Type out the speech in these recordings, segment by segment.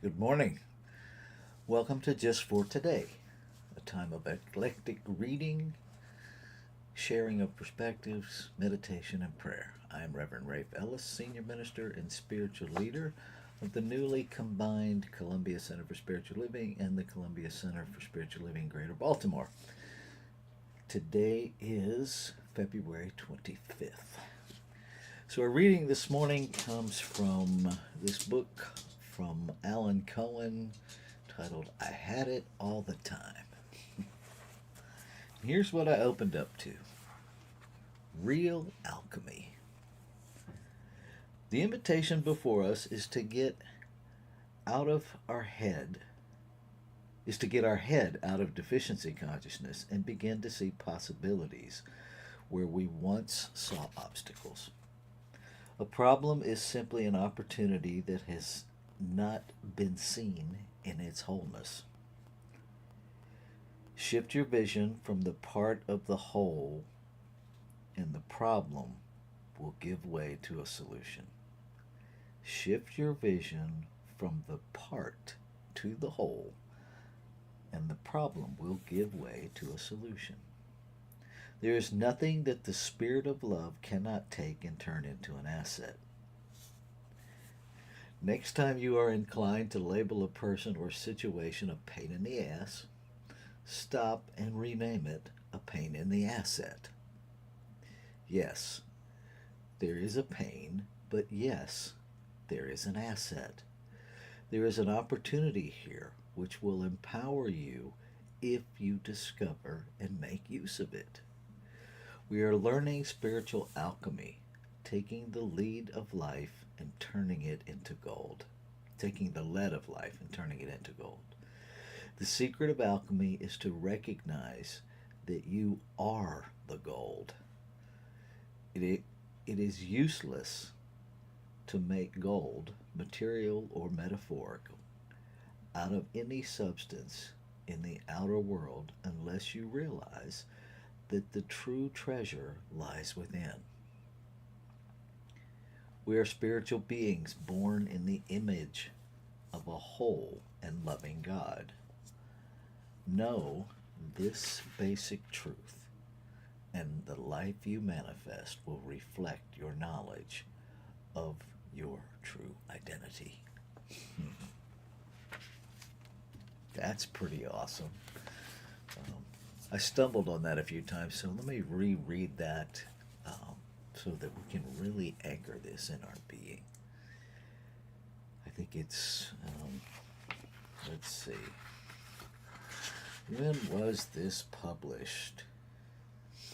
Good morning. Welcome to Just for Today, a time of eclectic reading, sharing of perspectives, meditation, and prayer. I am Reverend Rafe Ellis, Senior Minister and Spiritual Leader of the newly combined Columbia Center for Spiritual Living and the Columbia Center for Spiritual Living Greater Baltimore. Today is February 25th. So our reading this morning comes from this book from Alan Cohen titled I Had It All the Time. Here's what I opened up to. Real alchemy. The invitation before us is to get out of our head, is to get our head out of deficiency consciousness and begin to see possibilities where we once saw obstacles. A problem is simply an opportunity that has not been seen in its wholeness. Shift your vision from the part of the whole, and the problem will give way to a solution. Shift your vision from the part to the whole, and the problem will give way to a solution. There is nothing that the Spirit of love cannot take and turn into an asset. Next time you are inclined to label a person or situation a pain in the ass, stop and rename it a pain in the asset. Yes, there is a pain, but yes, there is an asset. There is an opportunity here which will empower you if you discover and make use of it. We are learning spiritual alchemy, taking the lead of life and turning it into gold. Taking the lead of life and turning it into gold. The secret of alchemy is to recognize that you are the gold. It is useless to make gold, material or metaphorical, out of any substance in the outer world unless you realize that the true treasure lies within. We are spiritual beings born in the image of a whole and loving God. Know this basic truth, and the life you manifest will reflect your knowledge of your true identity. That's pretty awesome. I stumbled on that a few times, so let me reread that so that we can really anchor this in our being. I think it's, let's see, when was this published?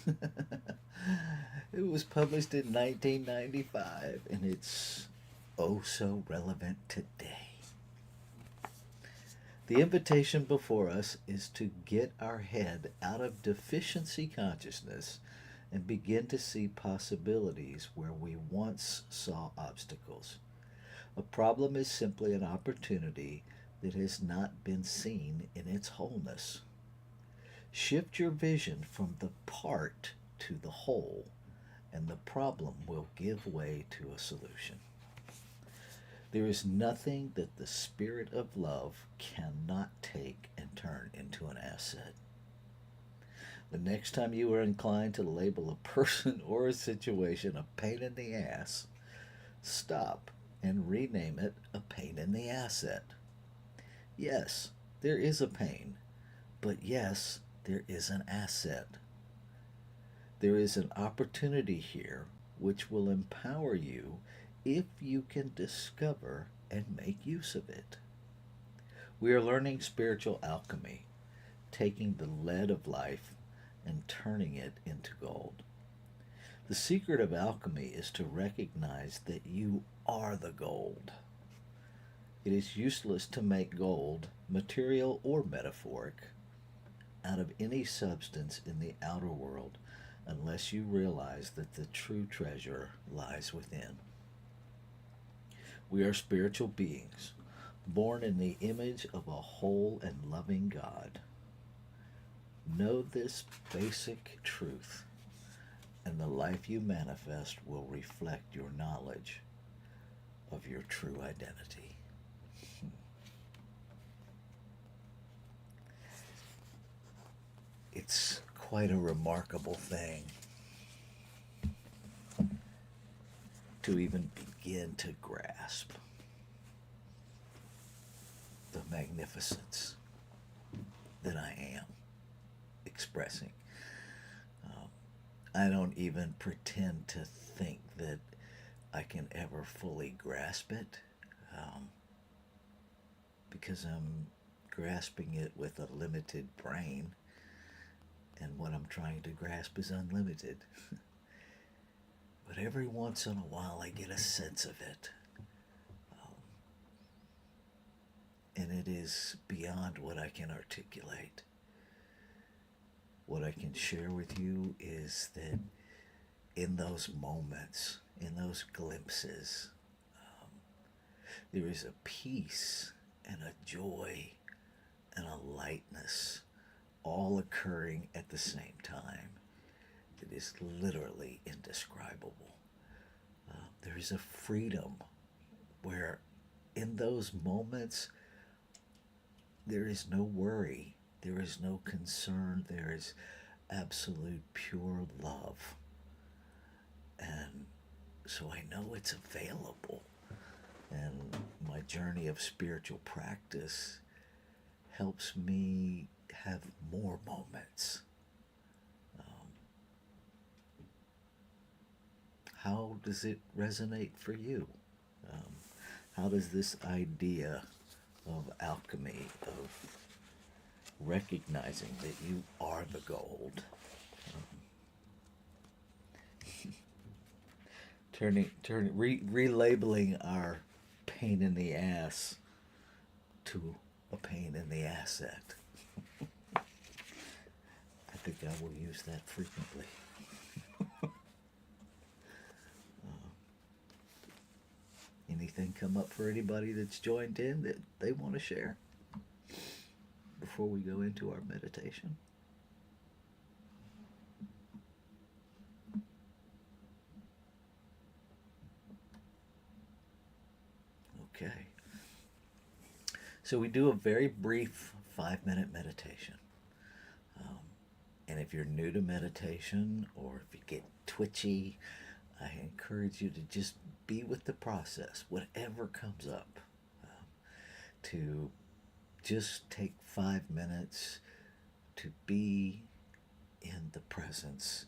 It was published in 1995, and it's oh so relevant today. The invitation before us is to get our head out of deficiency consciousness and begin to see possibilities where we once saw obstacles. A problem is simply an opportunity that has not been seen in its wholeness. Shift your vision from the part to the whole, and the problem will give way to a solution. There is nothing that the Spirit of love cannot take and turn into an asset. The next time you are inclined to label a person or a situation a pain in the ass, stop and rename it a pain in the asset. Yes, there is a pain, but yes, there is an asset. There is an opportunity here which will empower you if you can discover and make use of it. We are learning spiritual alchemy, taking the lead of life and turning it into gold. The secret of alchemy is to recognize that you are the gold. It is useless to make gold, material or metaphoric, out of any substance in the outer world unless you realize that the true treasure lies within. We are spiritual beings, born in the image of a whole and loving God. Know this basic truth, and the life you manifest will reflect your knowledge of your true identity. quite a remarkable thing to even begin to grasp the magnificence that I am expressing. I don't even pretend to think that I can ever fully grasp it, because I'm grasping it with a limited brain, and what I'm trying to grasp is unlimited. But every once in a while, I get a sense of it. And it is beyond what I can articulate. What I can share with you is that in those moments, in those glimpses, there is a peace and a joy and a lightness all occurring at the same time. It is literally indescribable. There is a freedom where in those moments there is no worry, there is no concern, there is absolute pure love. And so I know it's available. And my journey of spiritual practice helps me have more moments. How does it resonate for you? How does this idea of alchemy, of recognizing that you are the gold, relabeling our pain in the ass to a pain in the asset? I think I will use that frequently. Anything come up for anybody that's joined in that they want to share before we go into our meditation? Okay. So we do a very brief 5-minute meditation. And if you're new to meditation, or if you get twitchy, I encourage you to just be with the process, whatever comes up, to just take 5 minutes to be in the presence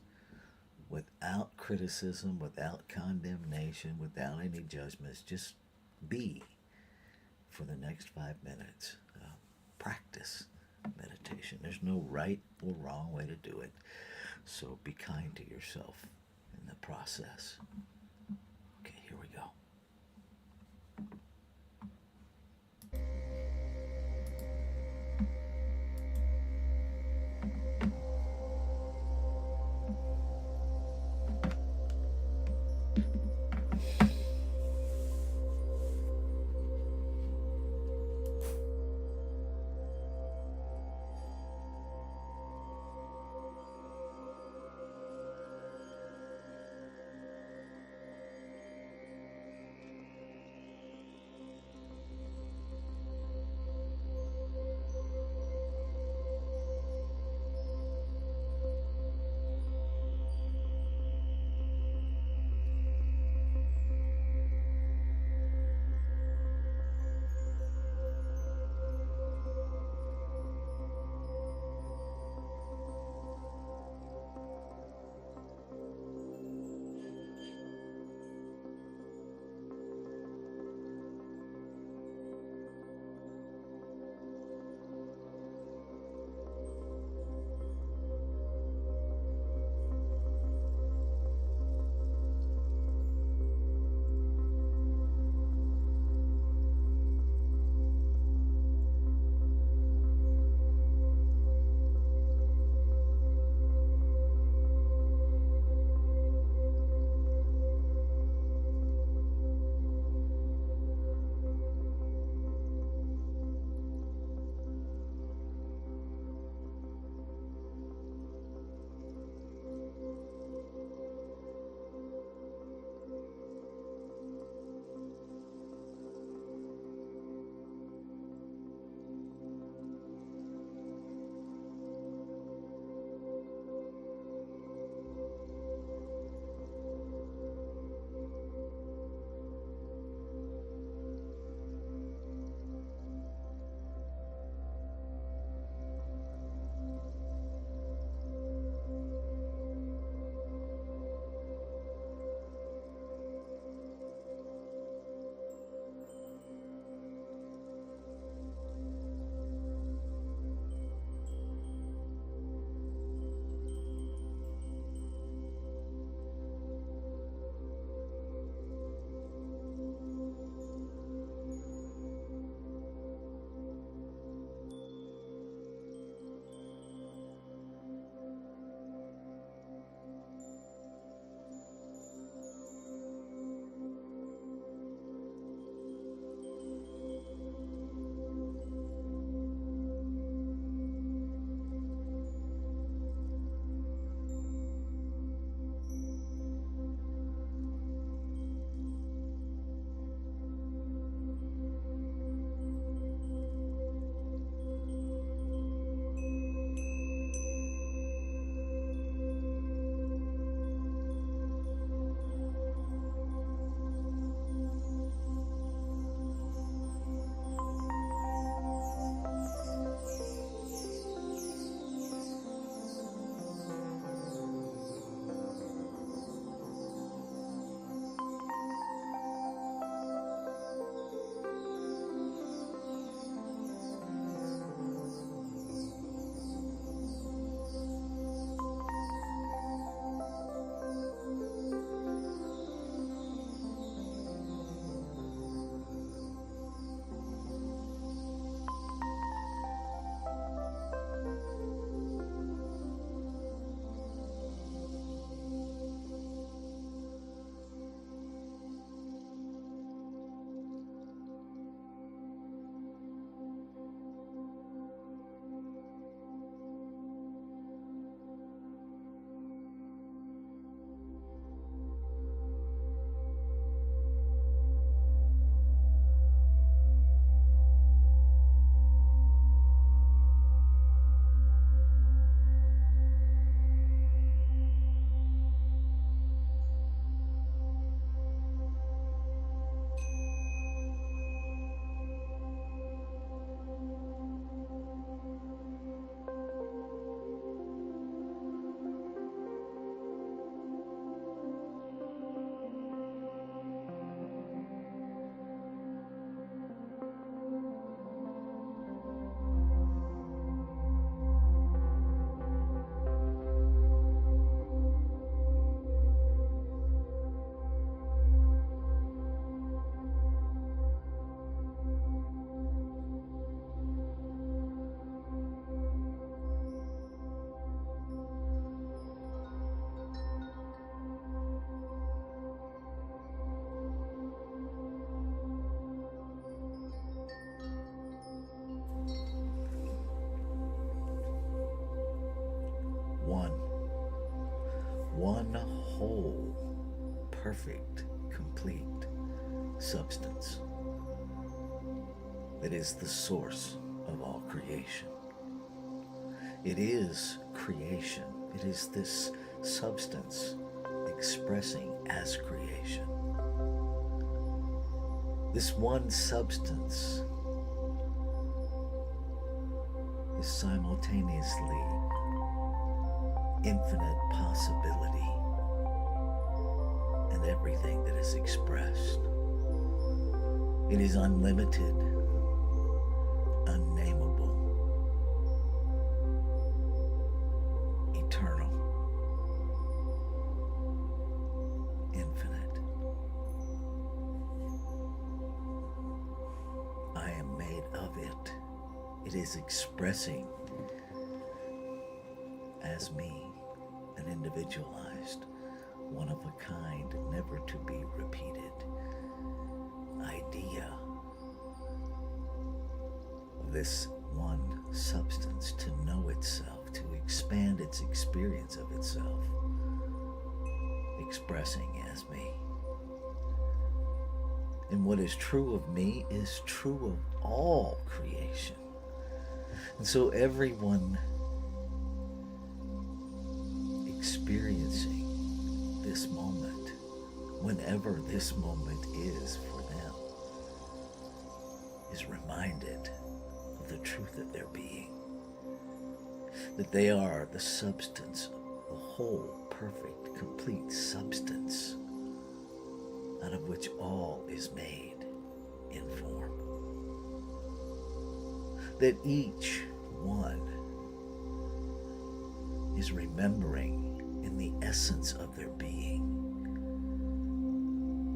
without criticism, without condemnation, without any judgments. Just be for the next 5 minutes. Practice meditation. There's no right or wrong way to do it. So be kind to yourself in the process. Okay, here we go. one whole, perfect, complete substance that is the source of all creation. It is creation. It is this substance expressing as creation. This one substance is simultaneously infinite possibility and everything that is expressed. It is unlimited, unnameable, eternal, infinite. I am made of it. It is expressing as me, an individualized, one of a kind, never to be repeated idea of this one substance to know itself, to expand its experience of itself, expressing as me. And what is true of me is true of all creation. And so everyone experiencing this moment, whenever this moment is for them, is reminded of the truth of their being, that they are the substance, the whole, perfect, complete substance out of which all is made in form. That each one is remembering in the essence of their being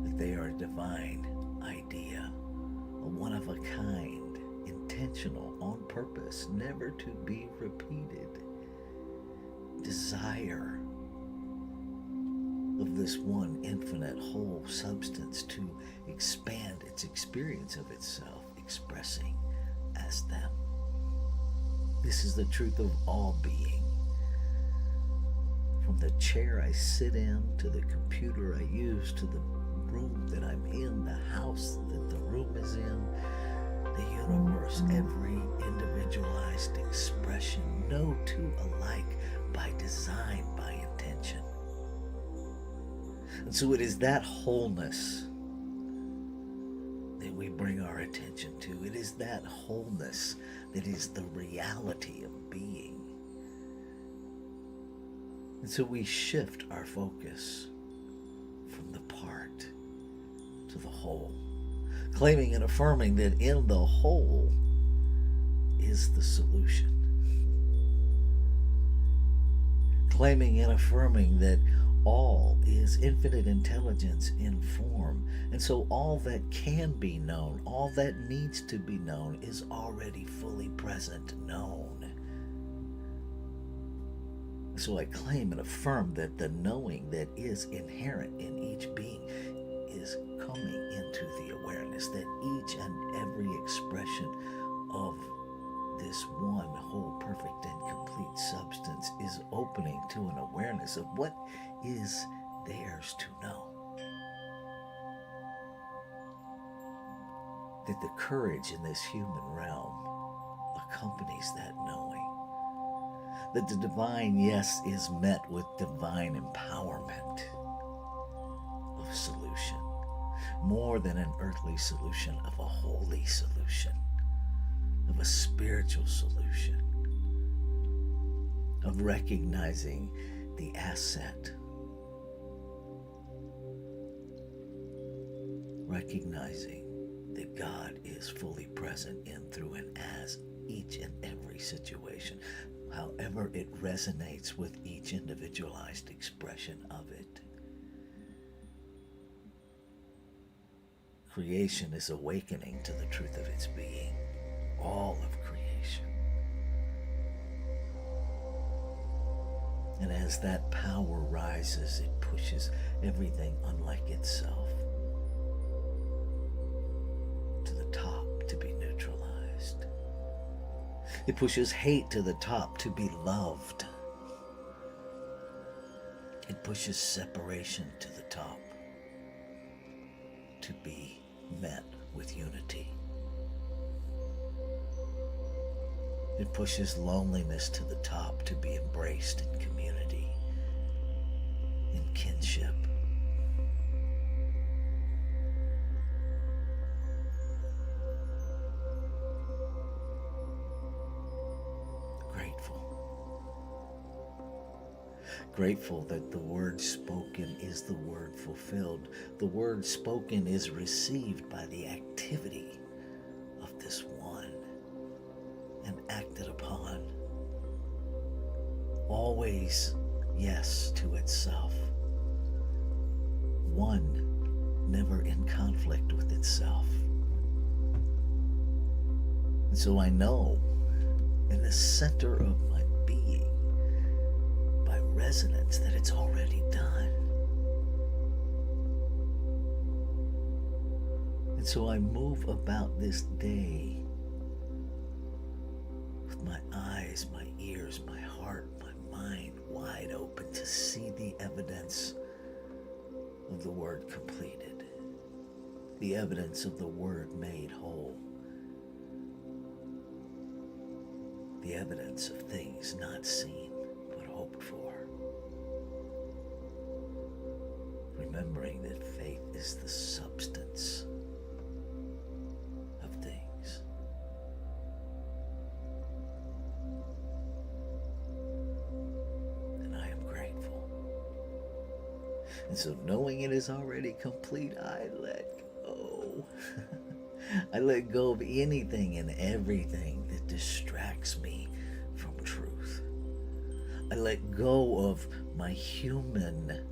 that they are a divine idea, a one of a kind, intentional, on purpose, never to be repeated desire of this one infinite whole substance to expand its experience of itself, expressing as them. This is the truth of all being. From the chair I sit in, to the computer I use, to the room that I'm in, the house that the room is in, the universe, every individualized expression, no two alike, by design, by intention. And so it is that wholeness that we bring our attention to. It is that wholeness that is the reality of being. And so we shift our focus from the part to the whole, claiming and affirming that in the whole is the solution. Claiming and affirming that all is infinite intelligence in form. And so all that can be known, all that needs to be known, is already fully present, known. So I claim and affirm that the knowing that is inherent in each being is coming into the awareness, that each and every expression of this one whole, perfect, and complete substance is opening to an awareness of what is theirs to know. That the courage in this human realm accompanies that knowing. That the divine yes is met with divine empowerment of solution, more than an earthly solution, of a holy solution, of a spiritual solution, of recognizing the asset, recognizing that God is fully present in, through, and as each and every situation, however it resonates with each individualized expression of it. Creation is awakening to the truth of its being, all of creation. And as that power rises, it pushes everything unlike itself to the top to be neutralized. It pushes hate to the top to be loved. It pushes separation to the top to be met with unity. It pushes loneliness to the top to be embraced in community, in kinship. Grateful. Grateful that the word spoken is the word fulfilled. The word spoken is received by the activity of this one and acted upon. Always yes to itself. One never in conflict with itself. And so I know in the center of my being, by resonance, that it's already done. And so I move about this day with my eyes, my ears, my heart, my mind wide open to see the evidence of the word completed, the evidence of the word made whole, the evidence of things not seen but hoped for. Remembering that faith is the substance of things. And I am grateful. And so, knowing it is already complete, I let go. I let go of anything and everything that distracts me from truth. I let go of my human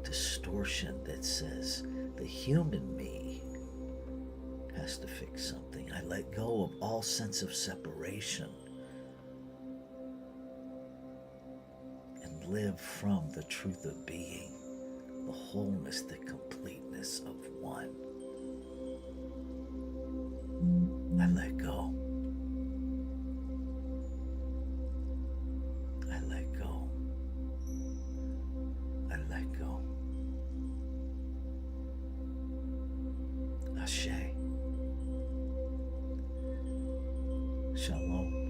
distortion that says the human me has to fix something. I let go of all sense of separation and live from the truth of being, the wholeness, the completeness of one. I let go. I let go. I let go. Ashe. Shalom.